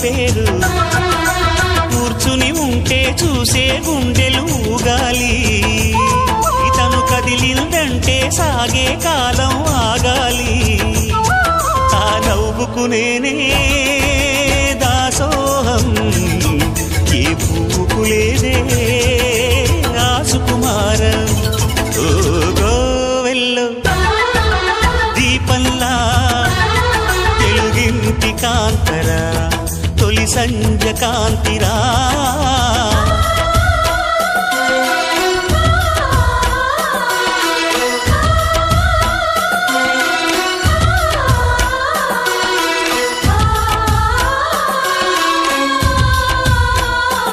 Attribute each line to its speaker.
Speaker 1: పేరు కూర్చుని ఉంటే చూసే గుండెలు ఊగాలి ఇతను కదిలిందంటే సాగే కాలం ఆగాలి ఆ నవ్వుకు నేనే దాసోహం ఏ పువ్వుకు లేదే ఆ సుకుమారం ఓ గోవెల్లో దీపంలా తెలుగింటి కాంతరా తొలి సంజ కాంతిరా